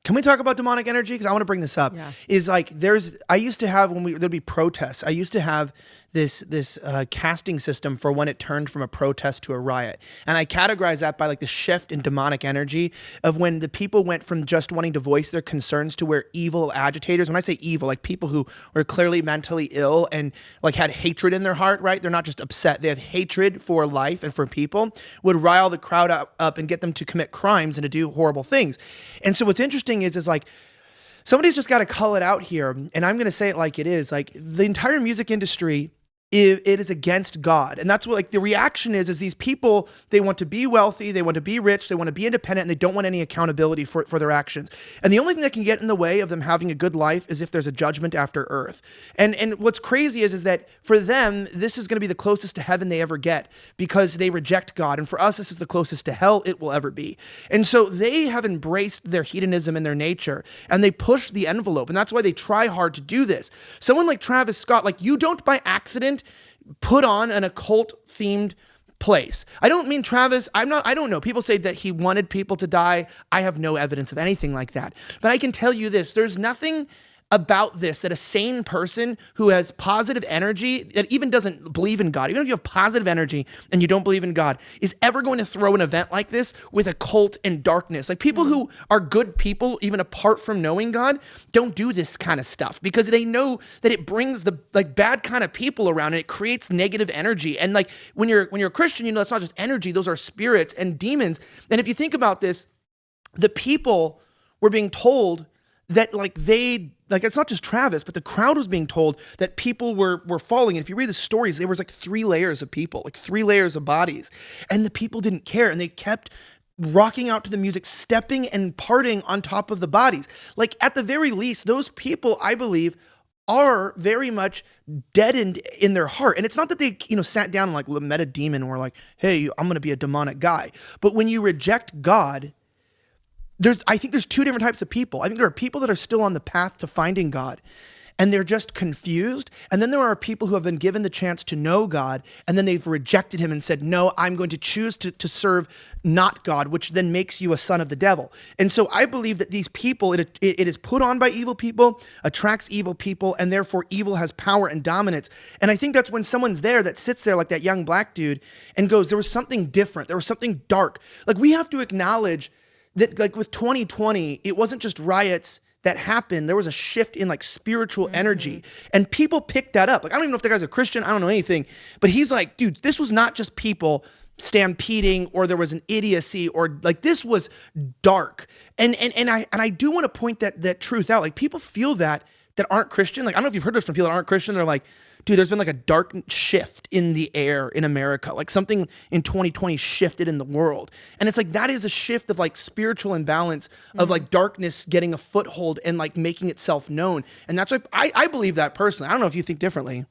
Can we talk about demonic energy? Because I want to bring this up. Yeah. Is like I used to have there'd be protests. I used to have this casting system for when it turned from a protest to a riot, and I categorize that by like the shift in demonic energy of when the people went from just wanting to voice their concerns to where evil agitators. When I say evil, like people who were clearly mentally ill and like had hatred in their heart. Right? They're not just upset; they have hatred for life and for people. Would rile the crowd up and get them to commit crimes and to do horrible things. And so what's interesting is like, somebody's just got to call it out here. And I'm going to say it like it is. Like the entire music industry, it is against God. And that's what like the reaction is these people, they want to be wealthy, they want to be rich, they want to be independent, and they don't want any accountability for their actions. And the only thing that can get in the way of them having a good life is if there's a judgment after earth. And what's crazy is that for them, this is going to be the closest to heaven they ever get because they reject God. And for us, this is the closest to hell it will ever be. And so they have embraced their hedonism and their nature, and they push the envelope. And that's why they try hard to do this. Someone like Travis Scott, like you don't by accident put on an occult themed place. I don't mean Travis, I don't know. People say that he wanted people to die. I have no evidence of anything like that. But I can tell you this, there's nothing about this that a sane person who has positive energy, that even doesn't believe in God, even if you have positive energy and you don't believe in God, is ever going to throw an event like this with occult and darkness. Like people who are good people, even apart from knowing God, don't do this kind of stuff because they know that it brings the like bad kind of people around and it creates negative energy. And like when you're a Christian, you know, it's not just energy, those are spirits and demons. And if you think about this, the people were being told that it's not just Travis, but the crowd was being told that people were falling. And if you read the stories, there was like 3 layers of people, like 3 layers of bodies. And the people didn't care. And they kept rocking out to the music, stepping and partying on top of the bodies. Like at the very least, those people, I believe, are very much deadened in their heart. And it's not that they, sat down and like met a demon and were like, hey, I'm going to be a demonic guy. But when you reject God, I think there's 2 different types of people. I think there are people that are still on the path to finding God and they're just confused. And then there are people who have been given the chance to know God and then they've rejected him and said, no, I'm going to choose to serve not God, which then makes you a son of the devil. And so I believe that these people, it is put on by evil people, attracts evil people, and therefore evil has power and dominance. And I think that's when someone's there that sits there like that young black dude and goes, there was something different. There was something dark. Like we have to acknowledge that like with 2020, it wasn't just riots that happened. There was a shift in like spiritual energy and people picked that up. Like, I don't even know if the guy's a Christian. I don't know anything, but he's like, dude, this was not just people stampeding or there was an idiocy or like this was dark. And I do want to point that truth out. Like people feel that aren't Christian. Like, I don't know if you've heard this from people that aren't Christian. They're like, dude, there's been like a dark shift in the air in America. Like something in 2020 shifted in the world. And it's like, that is a shift of like spiritual imbalance of like darkness getting a foothold and like making itself known. And that's why I believe that personally. I don't know if you think differently.